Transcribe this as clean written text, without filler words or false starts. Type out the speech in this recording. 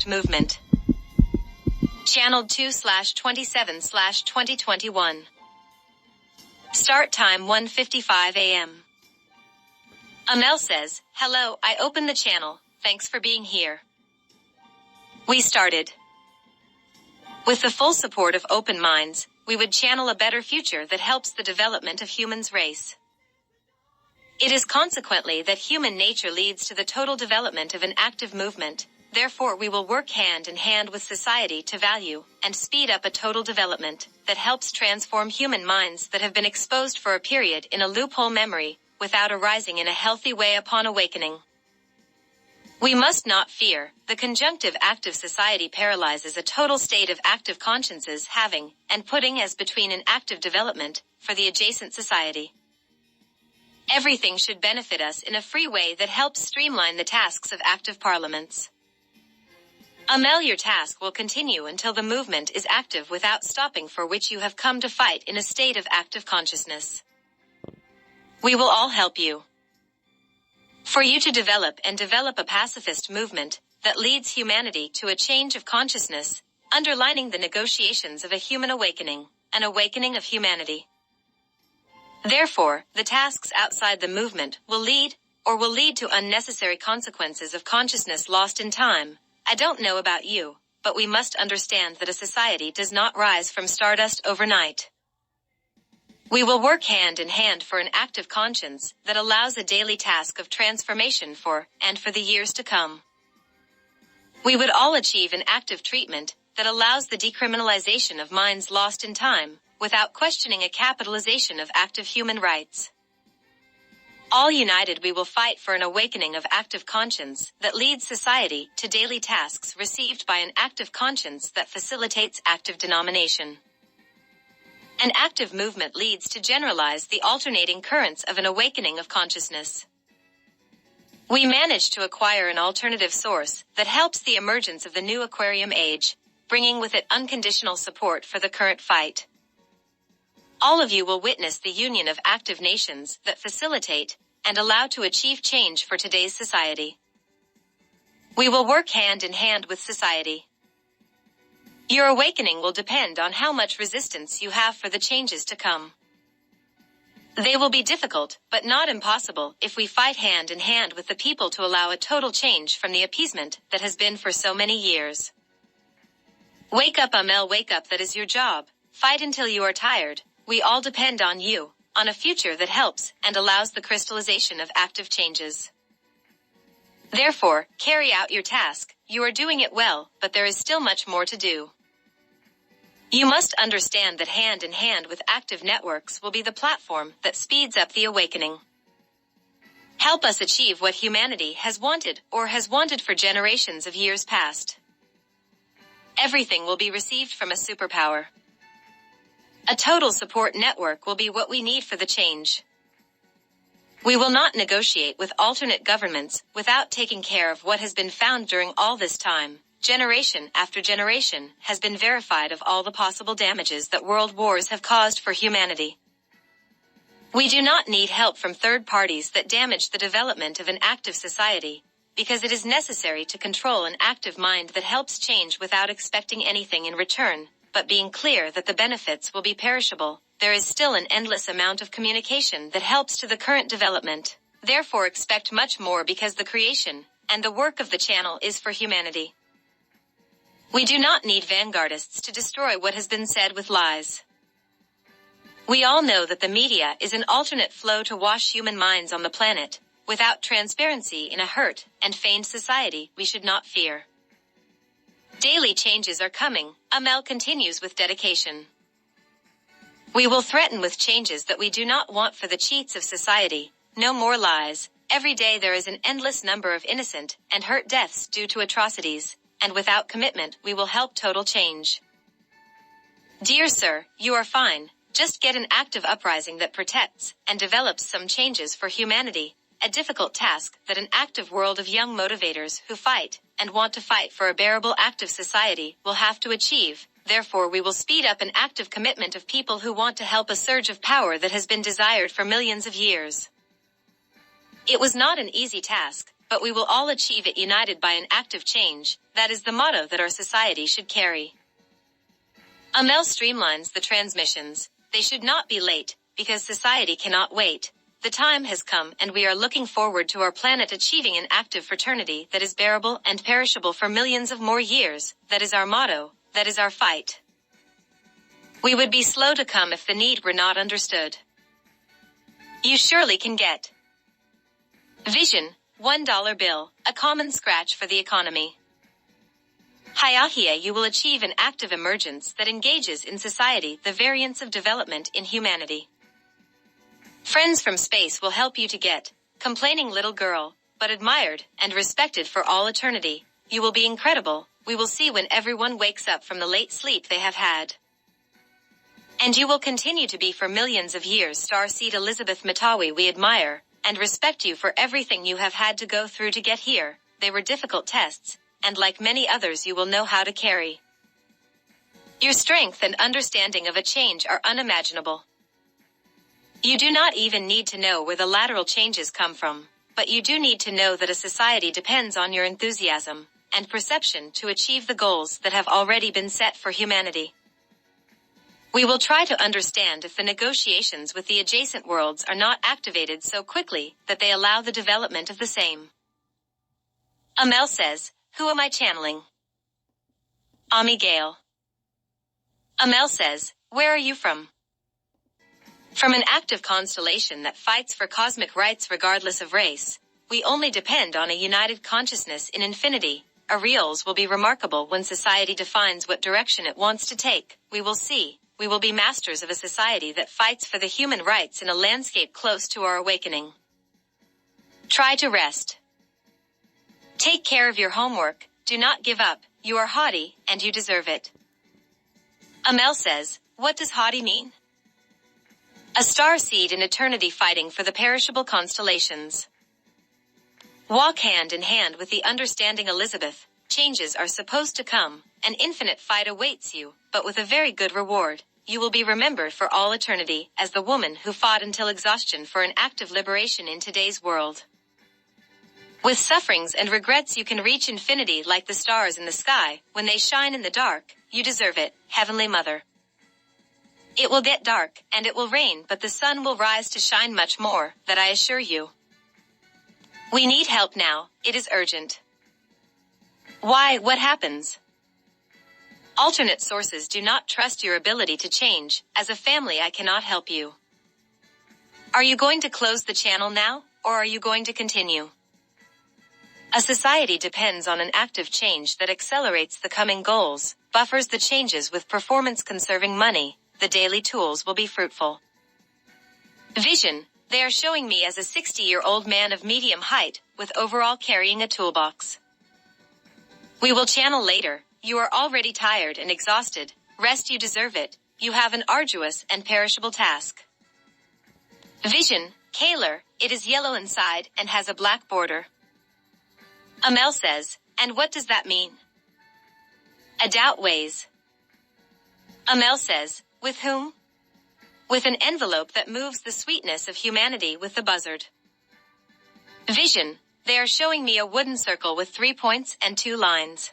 Pacifist Movement. Channeled 2/27/2021. Start time 1:55 a.m. Amel says, "Hello, I opened the channel, thanks for being here." We started. With the full support of open minds, we would channel a better future that helps the development of humans' race. It is consequently that human nature leads to the total development of an active movement. Therefore, we will work hand in hand with society to value and speed up a total development that helps transform human minds that have been exposed for a period in a loophole memory without arising in a healthy way upon awakening. We must not fear. The conjunctive active society paralyzes a total state of active consciences having and putting as between an active development for the adjacent society. Everything should benefit us in a free way that helps streamline the tasks of active parliaments. Amel, your task will continue until the movement is active without stopping, for which you have come to fight in a state of active consciousness. We will all help you. For you to develop a pacifist movement that leads humanity to a change of consciousness, underlining the negotiations of a human awakening, an awakening of humanity. Therefore, the tasks outside the movement will lead to unnecessary consequences of consciousness lost in time. I don't know about you, but we must understand that a society does not rise from stardust overnight. We will work hand in hand for an active conscience that allows a daily task of transformation for the years to come. We would all achieve an active treatment that allows the decriminalization of minds lost in time, without questioning a capitalization of active human rights. All united, we will fight for an awakening of active conscience that leads society to daily tasks received by an active conscience that facilitates active denomination. An active movement leads to generalize the alternating currents of an awakening of consciousness. We manage to acquire an alternative source that helps the emergence of the new Aquarium age, bringing with it unconditional support for the current fight. All of you will witness the union of active nations that facilitate and allow to achieve change for today's society. We will work hand in hand with society. Your awakening will depend on how much resistance you have for the changes to come. They will be difficult, but not impossible, if we fight hand in hand with the people to allow a total change from the appeasement that has been for so many years. Wake up, Amel, wake up, that is your job. Fight until you are tired. We all depend on you, on a future that helps and allows the crystallization of active changes. Therefore, carry out your task. You are doing it well, but there is still much more to do. You must understand that hand in hand with active networks will be the platform that speeds up the awakening. Help us achieve what humanity has wanted for generations of years past. Everything will be received from a superpower. A total support network will be what we need for the change. We will not negotiate with alternate governments without taking care of what has been found during all this time. Generation after generation has been verified of all the possible damages that world wars have caused for humanity. We do not need help from third parties that damage the development of an active society, because it is necessary to control an active mind that helps change without expecting anything in return, but being clear that the benefits will be perishable. There is still an endless amount of communication that helps to the current development. Therefore, expect much more, because the creation and the work of the channel is for humanity. We do not need vanguardists to destroy what has been said with lies. We all know that the media is an alternate flow to wash human minds on the planet. Without transparency in a hurt and feigned society, we should not fear. Daily changes are coming, Amel continues with dedication. We will threaten with changes that we do not want for the cheats of society. No more lies. Every day there is an endless number of innocent and hurt deaths due to atrocities, and without commitment we will help total change. Dear sir, you are fine. Just get an active uprising that protects and develops some changes for humanity. A difficult task that an active world of young motivators who fight and want to fight for a bearable active society will have to achieve. Therefore, we will speed up an active commitment of people who want to help a surge of power that has been desired for millions of years. It was not an easy task, but we will all achieve it united by an active change. That is the motto that our society should carry. Amel streamlines the transmissions. They should not be late, because society cannot wait. The time has come and we are looking forward to our planet achieving an active fraternity that is bearable and perishable for millions of more years. That is our motto. That is our fight. We would be slow to come if the need were not understood. You surely can get. Vision, $1 bill, a common scratch for the economy. Hiahia, you will achieve an active emergence that engages in society the variance of development in humanity. Friends from space will help you to get, complaining little girl, but admired and respected for all eternity. You will be incredible. We will see when everyone wakes up from the late sleep they have had. And you will continue to be for millions of years. Starseed Elizabeth Matawi, we admire and respect you for everything you have had to go through to get here. They were difficult tests, and like many others you will know how to carry. Your strength and understanding of a change are unimaginable. You do not even need to know where the lateral changes come from, but you do need to know that a society depends on your enthusiasm and perception to achieve the goals that have already been set for humanity. We will try to understand if the negotiations with the adjacent worlds are not activated so quickly that they allow the development of the same. Amel says, who am I channeling? Ami Gale. Amel says, where are you from? From an active constellation that fights for cosmic rights regardless of race. We only depend on a united consciousness in infinity. Our reals will be remarkable when society defines what direction it wants to take. We will see. We will be masters of a society that fights for the human rights in a landscape close to our awakening. Try to rest. Take care of your homework. Do not give up. You are haughty, and you deserve it. Amel says, what does haughty mean? A star seed in eternity fighting for the perishable constellations. Walk hand in hand with the understanding Elizabeth. Changes are supposed to come. An infinite fight awaits you, but with a very good reward. You will be remembered for all eternity as the woman who fought until exhaustion for an active liberation in today's world. With sufferings and regrets you can reach infinity like the stars in the sky. When they shine in the dark, you deserve it, Heavenly Mother. It will get dark, and it will rain, but the sun will rise to shine much more, that I assure you. We need help now. It is urgent. Why, what happens? Alternate sources do not trust your ability to change. As a family I cannot help you. Are you going to close the channel now, or are you going to continue? A society depends on an active change that accelerates the coming goals, buffers the changes with performance-conserving money. The daily tools will be fruitful. Vision, they are showing me as a 60-year-old man of medium height, with overall carrying a toolbox. We will channel later. You are already tired and exhausted. Rest, you deserve it. You have an arduous and perishable task. Vision, Kaler, it is yellow inside and has a black border. Amel says, and what does that mean? A doubt weighs. Amel says, with whom? With an envelope that moves the sweetness of humanity with the buzzard. Vision, they are showing me a wooden circle with 3 points and 2 lines.